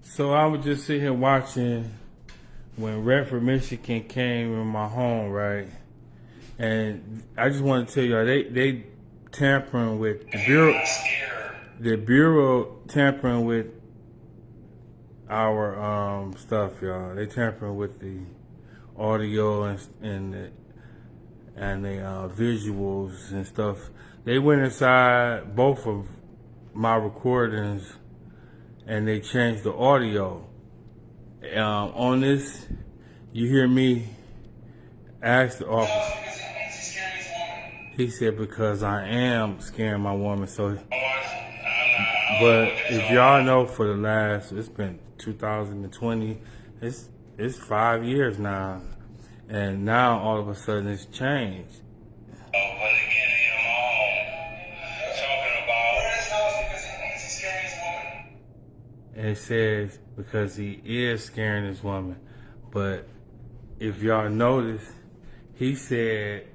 So I was just sitting here watching when Redford Michigan came in my home, right? And I just want to tell y'all they tampering with the bureau tampering with our stuff, y'all. They tampering with the audio and the visuals and stuff. They went inside both of my recordings and they changed the audio. On this, you hear me ask the officer. He said because I am scaring my woman. So, but if y'all know, for the last, it's been 2020. It's 5 years now, and now all of a sudden it's changed. And it says because he is scaring this woman. But if y'all notice, he said,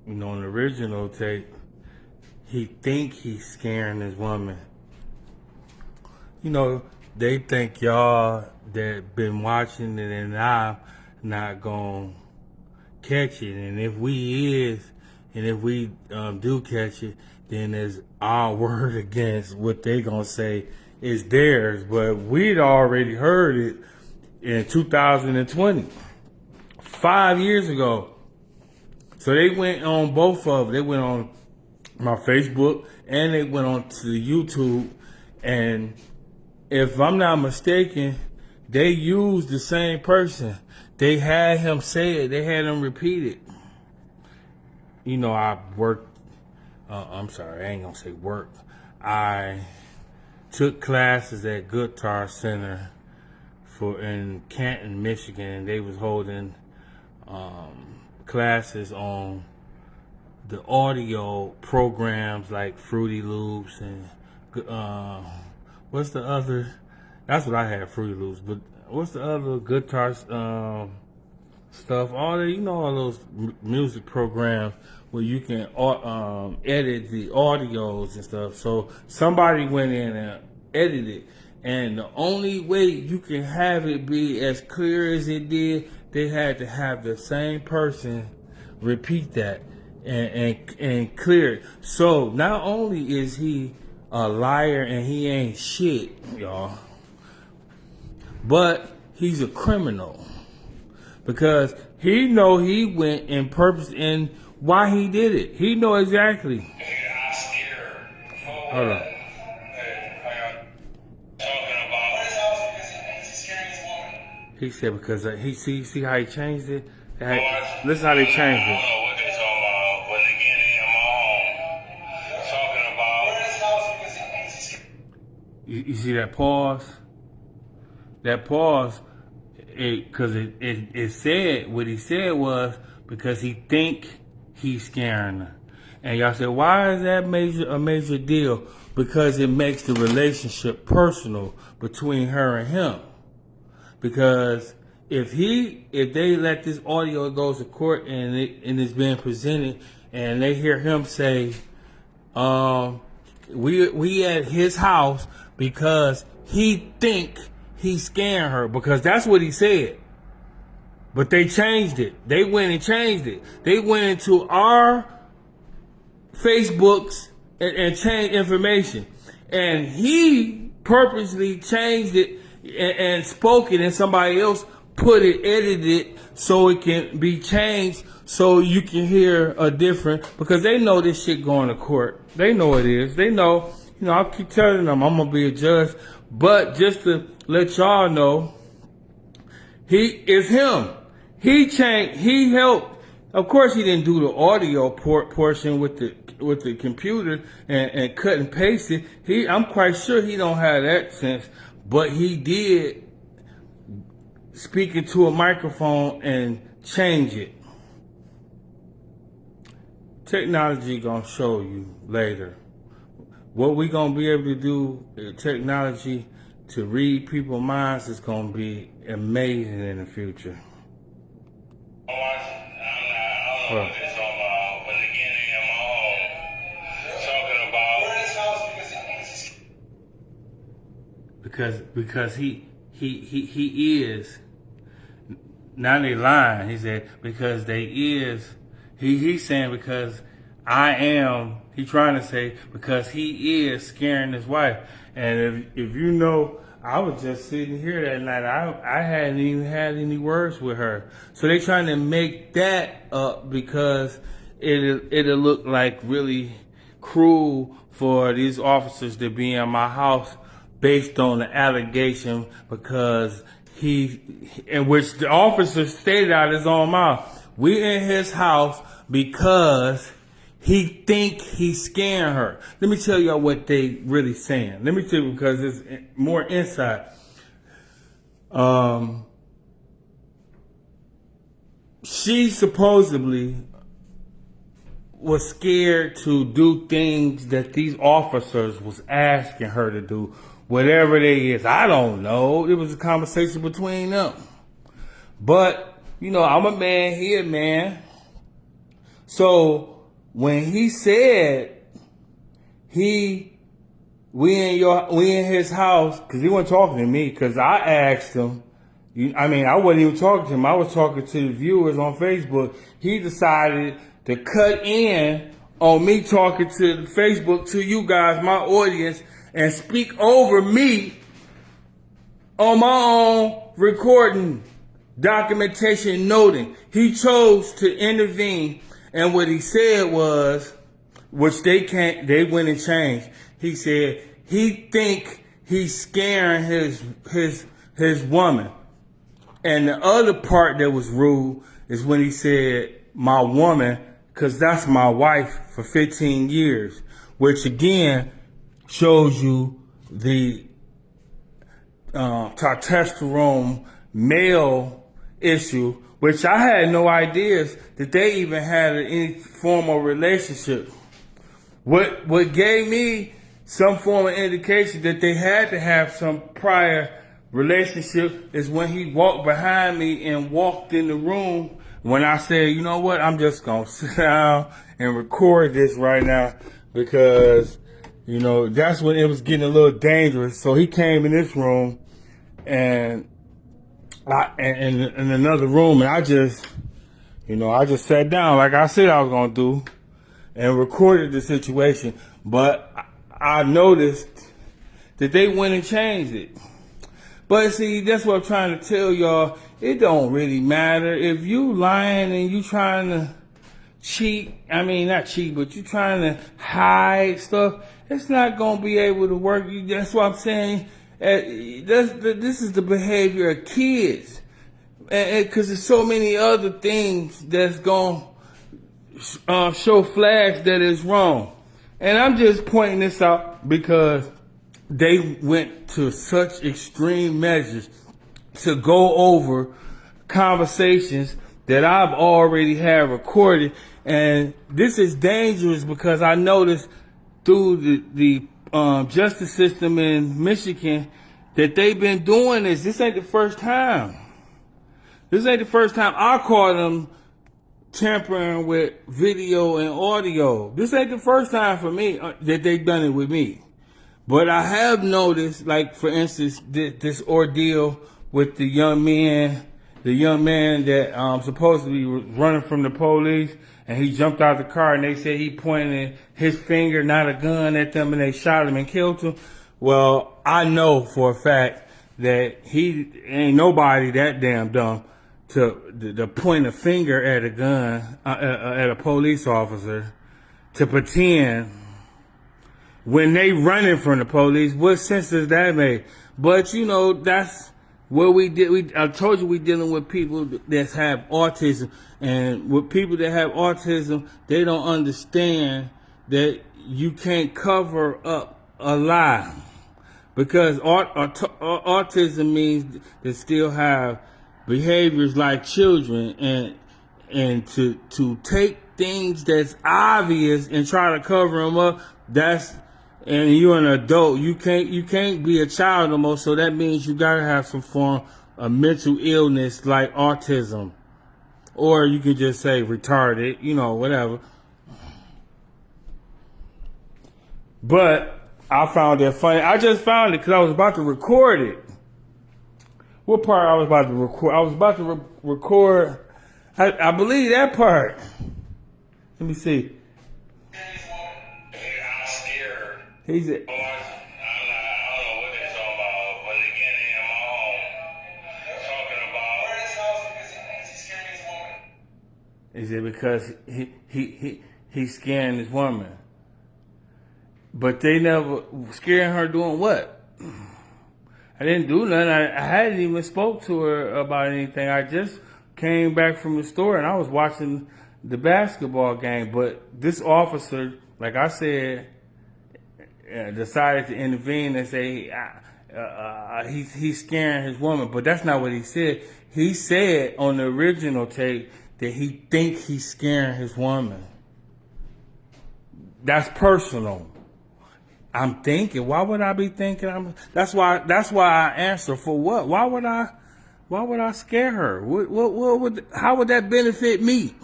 you know, in the original tape, he think he's scaring this woman. You know, they think y'all that been watching it and I'm not gonna catch it. And if we do catch it, then there's our word against what they gonna say is theirs. But we'd already heard it in 2020, 5 years ago. So they went on both of them. They went on my Facebook and they went on to YouTube. And if I'm not mistaken, they used the same person. They had him say it. They had him repeat it. You know, I ain't gonna say worked. I took classes at Guitar Center in Canton, Michigan. They was holding classes on the audio programs like Fruity Loops and what's the other? That's what I had, Fruity Loops. But what's the other guitar stuff? All those music programs where you can edit the audios and stuff. So somebody went in and edited it. And the only way you can have it be as clear as it did, they had to have the same person repeat that and clear it. So not only is he a liar and he ain't shit, y'all, but he's a criminal because he know he went in purpose and why he did it. He know exactly. Hold on. He said because he see how he changed it. Listen how they changed it. You see that pause? That pause, because it said, what he said was because he think he's scaring her. And y'all said, why is that a major deal? Because it makes the relationship personal between her and him. Because if they let this audio go to court and it's being presented and they hear him say, we at his house because he think he's scaring her, because that's what he said. But they changed it. They went and changed it. They went into our Facebooks and changed information. And he purposely changed it and spoke it, and somebody else edited it so it can be changed so you can hear a different, because they know this shit going to court. They know it is. They know, I keep telling them I'm going to be a judge, but just to let y'all know, it's him. He changed, he helped. Of course he didn't do the audio portion with the computer and cut and paste it. I'm quite sure he don't have that sense, but he did speak into a microphone and change it. Technology gonna show you later. What we gonna be able to do with technology to read people's minds is gonna be amazing in the future. because he is. Now they lying. He said because they is. He's saying because I am. He trying to say because he is scaring his wife. And if you know, I was just sitting here that night. I hadn't even had any words with her. So they trying to make that up because it'll look like really cruel for these officers to be in my house based on the allegation because in which the officer stated out his own mouth. We in his house because he think he's scaring her. Let me tell y'all what they really saying. Let me tell you because it's more insight. She supposedly was scared to do things that these officers was asking her to do. Whatever they is, I don't know. It was a conversation between them. But, you know, I'm a man, he a man. So when he said we in his house, because he wasn't talking to me, because I asked him, I wasn't even talking to him. I was talking to the viewers on Facebook. He decided to cut in on me talking to Facebook, to you guys, my audience, and speak over me on my own recording documentation noting. He chose to intervene, and what he said was, which they went and changed. He said he think he's scaring his woman. And the other part that was rude is when he said my woman, because that's my wife for 15 years, which again shows you the testosterone male issue, which I had no ideas that they even had any form of relationship. What gave me some form of indication that they had to have some prior relationship is when he walked behind me and walked in the room when I said, you know what, I'm just going to sit down and record this right now because, you know, that's when it was getting a little dangerous. So he came in this room and in another room, and I just sat down like I said I was going to do and recorded the situation. But I noticed that they went and changed it. But see, that's what I'm trying to tell y'all. It don't really matter. If you lying and you trying to cheat, not cheat, but you trying to hide stuff, it's not going to be able to work. That's what I'm saying. This is the behavior of kids. Because there's so many other things that's going to show flags that is wrong. And I'm just pointing this out because they went to such extreme measures to go over conversations that I've already had recorded. And this is dangerous because I noticed through the justice system in Michigan that they've been doing this. This ain't the first time. This ain't the first time I caught them tampering with video and audio. This ain't the first time for me that they've done it with me. But I have noticed, like, for instance, this ordeal with the young man that supposedly was running from the police, and he jumped out the car, and they said he pointed his finger, not a gun, at them, and they shot him and killed him. Well, I know for a fact that he ain't nobody that damn dumb to point a finger at a gun, at a police officer, to pretend when they running from the police. What sense does that make? But you know, that's what we did. I told you we dealing with people that have autism, and with people that have autism, they don't understand that you can't cover up a lie, because autism means they still have behaviors like children, and to take things that's obvious and try to cover them up, and you're an adult, you can't be a child no more. So that means you gotta have some form of mental illness like autism, or you can just say retarded, whatever. But I found that funny. I just found it because I was about to record it. What part I was about to record? I was about to record. I believe that part. Let me see. I'm scared. He said, I don't know what they're talking about, but they get in my home talking about. Where is house because he's scaring his woman. Is it because he's scaring this woman? But they never scaring her doing what? I didn't do nothing. I hadn't even spoke to her about anything. I just came back from the store and I was watching the basketball game. But this officer, like I said, decided to intervene and say he's scaring his woman. But that's not what he said. He said on the original tape that he thinks he's scaring his woman. That's personal. I'm thinking. Why would I be thinking? That's why I answer for what? Why would I scare her? How would that benefit me?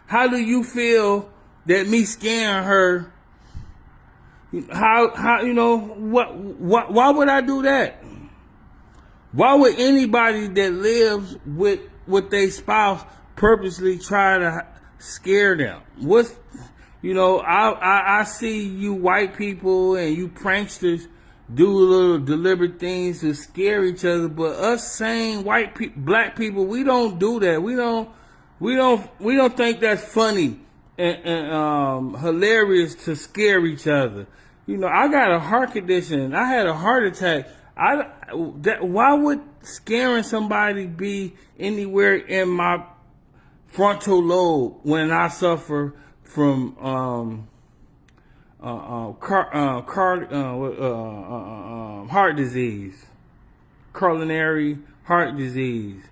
How do you feel that me scaring her? How why would I do that? Why would anybody that lives with their spouse purposely try to scare them? I see you white people and you pranksters do little deliberate things to scare each other, but us same black people, we don't do that. We don't think that's funny and hilarious to scare each other. I got a heart condition. I had a heart attack. Why would scaring somebody be anywhere in my frontal lobe when I suffer from heart disease, coronary heart disease?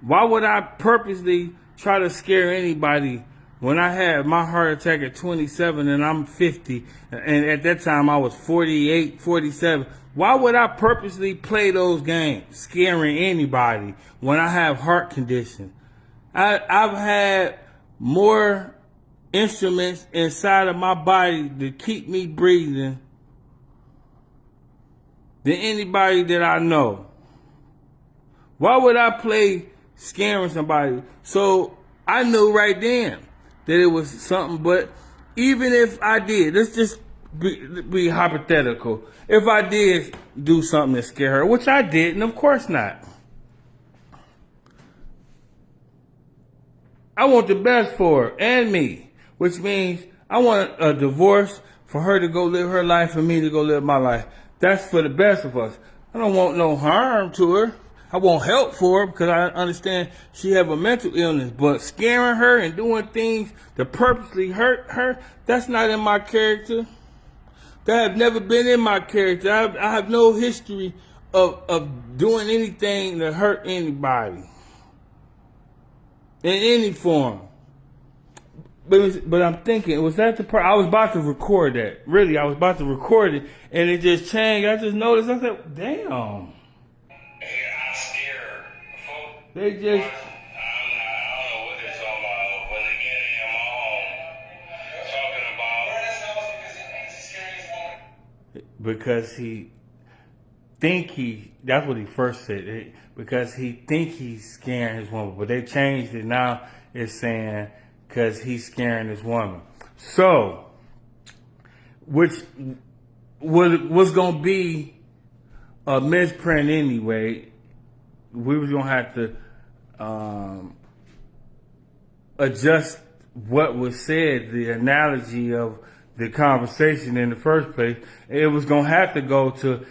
Why would I purposely try to scare anybody when I had my heart attack at 27 and I'm 50, and at that time I was 48, 47? Why would I purposely play those games, scaring anybody when I have heart conditions? I've had more instruments inside of my body to keep me breathing than anybody that I know. Why would I play scaring somebody? So I knew right then that it was something. But even if I did, let's just be hypothetical. If I did do something to scare her, which I didn't, of course not. I want the best for her and me, which means I want a divorce for her to go live her life and me to go live my life. That's for the best of us. I don't want no harm to her. I want help for her because I understand she have a mental illness. But scaring her and doing things to purposely hurt her, that's not in my character. That have never been in my character. I have no history of doing anything to hurt anybody in any form. But I'm thinking, was that the part? I was about to record that. Really, I was about to record it, and it just changed. I just noticed. I said, damn. I'm scared. They just... I don't know what they're talking about, but they get in my home talking about. Where is house because he's scaring his woman. Because that's what he first said. Because he think he's scaring his woman. But they changed it. Now it's saying because he's scaring his woman. So, which was going to be a misprint anyway. We was going to have to adjust what was said, the analogy of the conversation in the first place. It was going to have to go to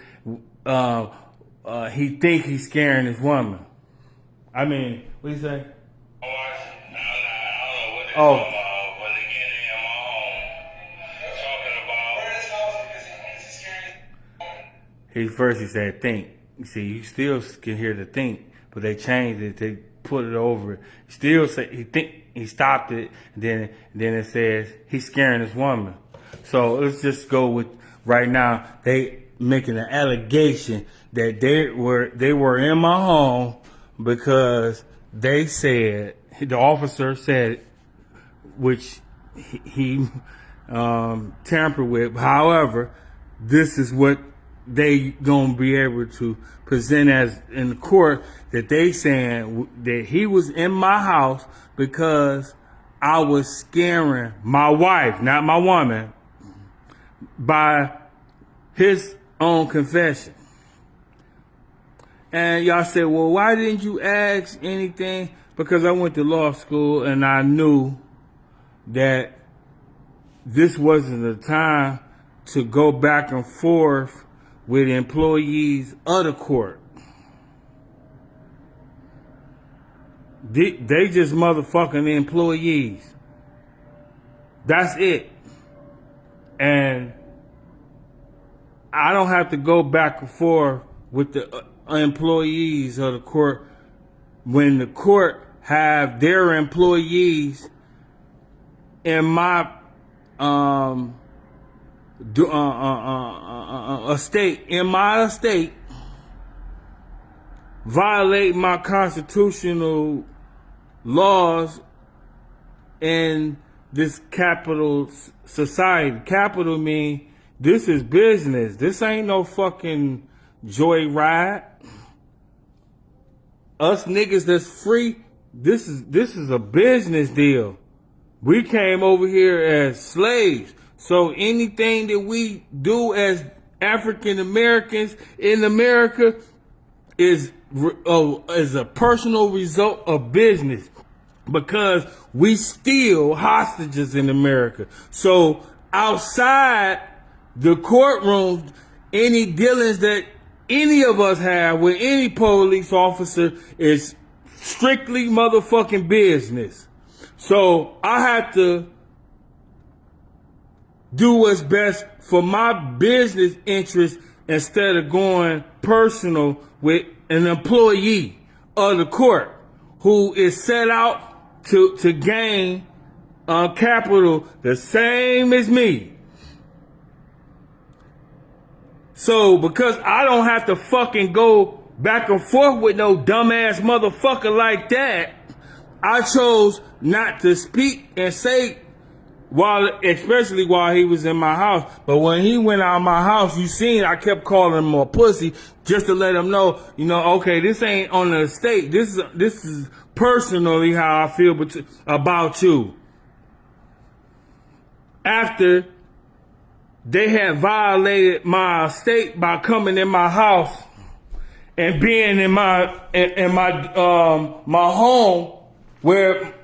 he think he's scaring his woman. I mean, what do you say? Oh. But they get in my home talking about. Where is house because he's scaring his woman. He said think. You see, you still can hear the think, but they changed it. They put it over. Still say he stopped it. And then it says he's scaring his woman. So let's just go with right now. They making an allegation that they were in my home because the officer said, which he tampered with. However, this is what they gonna be able to present as in the court, that they saying that he was in my house because I was scaring my wife, not my woman, by his own confession. And y'all said, well, why didn't you ask anything? Because I went to law school and I knew that this wasn't the time to go back and forth with employees of the court. They just motherfucking employees. That's it. And I don't have to go back and forth with the employees of the court when the court have their employees in my estate, violate my constitutional laws in this capital society. Capital mean this is business. This ain't no fucking joyride. Us niggas that's free, this is a business deal. We came over here as slaves. So anything that we do as African Americans in America is a personal result of business, because we steal hostages in America. So outside the courtroom, any dealings that any of us have with any police officer is strictly motherfucking business. So I have to do what's best for my business interests instead of going personal with an employee of the court who is set out to gain capital the same as me. So because I don't have to fucking go back and forth with no dumbass motherfucker like that, I chose not to speak and say, especially while he was in my house. But when he went out of my house, you seen I kept calling him a pussy just to let him know, okay, this ain't on the estate. This is personally how I feel about you. After they had violated my estate by coming in my house and being in my home, where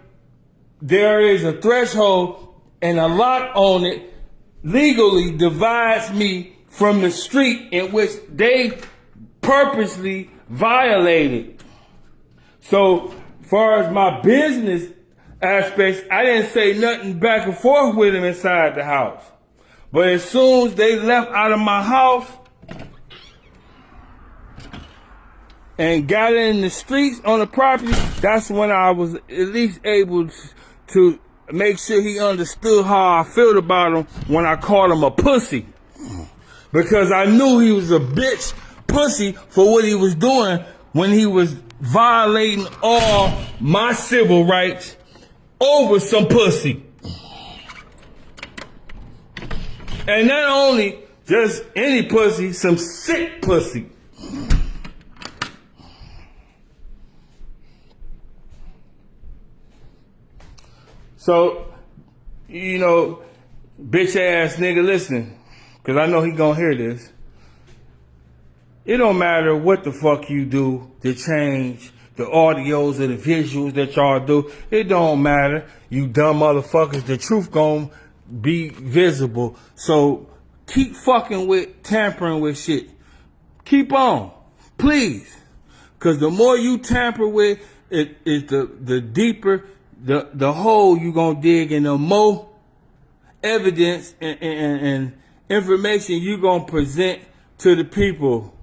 there is a threshold and a lock on it, legally divides me from the street in which they purposely violated. So, far as my business aspects, I didn't say nothing back and forth with him inside the house. But as soon as they left out of my house and got in the streets on the property, that's when I was at least able to make sure he understood how I felt about him when I called him a pussy. Because I knew he was a bitch pussy for what he was doing when he was violating all my civil rights over some pussy. And not only just any pussy, some sick pussy. So, bitch ass nigga, listen, because I know he gonna hear this. It don't matter what the fuck you do to change the audios or the visuals that y'all do. It don't matter. You dumb motherfuckers, the truth gonna be visible. So keep fucking with tampering with shit. Keep on, please. Because the more you tamper with it, is the deeper the hole you gonna dig, and the more evidence and information you gonna present to the people,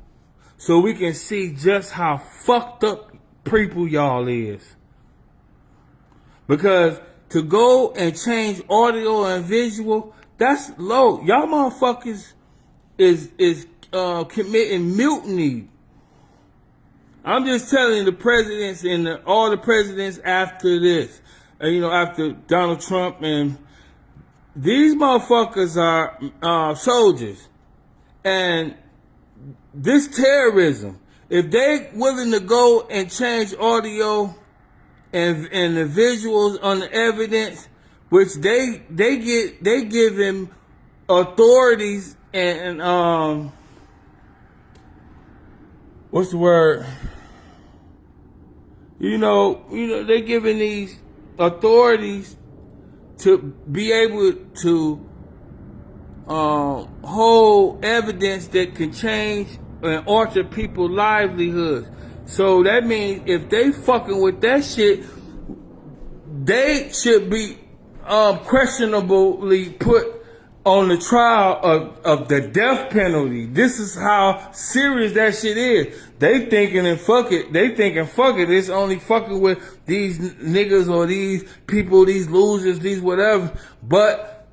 so we can see just how fucked up people y'all is. Because to go and change audio and visual, that's low. Y'all motherfuckers is committing mutiny. I'm just telling the presidents and all the presidents after this, after Donald Trump and these motherfuckers are soldiers, and this terrorism. If they willing to go and change audio and the visuals on the evidence, which they give him authorities and what's the word? You know, they giving these authorities to be able to hold evidence that can change and alter people's livelihoods. So that means if they fucking with that shit, they should be questionably put on the trial of the death penalty. This is how serious that shit is. They thinking fuck it. It's only fucking with these niggas or these people, these losers, these whatever. But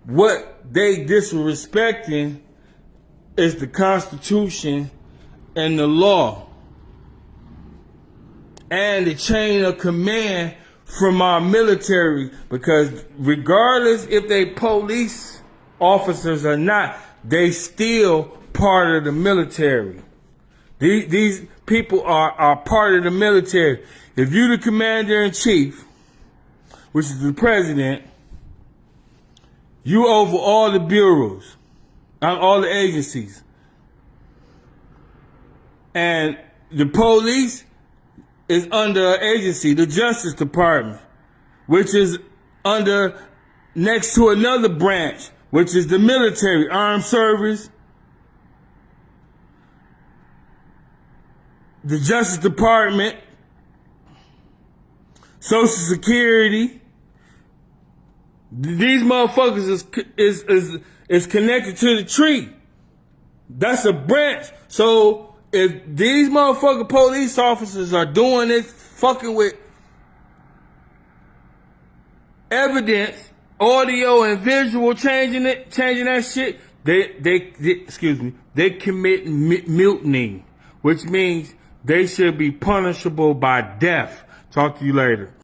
what they disrespecting is the Constitution and the law and the chain of command from our military, because regardless if they police officers or not, they still part of the military. These people are part of the military. If you the commander in chief, which is the president, you over all the bureaus, all the agencies. And the police is under an agency, the Justice Department, which is under next to another branch, which is the military, armed service, the Justice Department, Social Security. These motherfuckers is connected to the tree. That's a branch. So if these motherfucking police officers are doing this, fucking with evidence, audio and visual, changing that shit, they commit mutiny, which means they should be punishable by death. Talk to you later.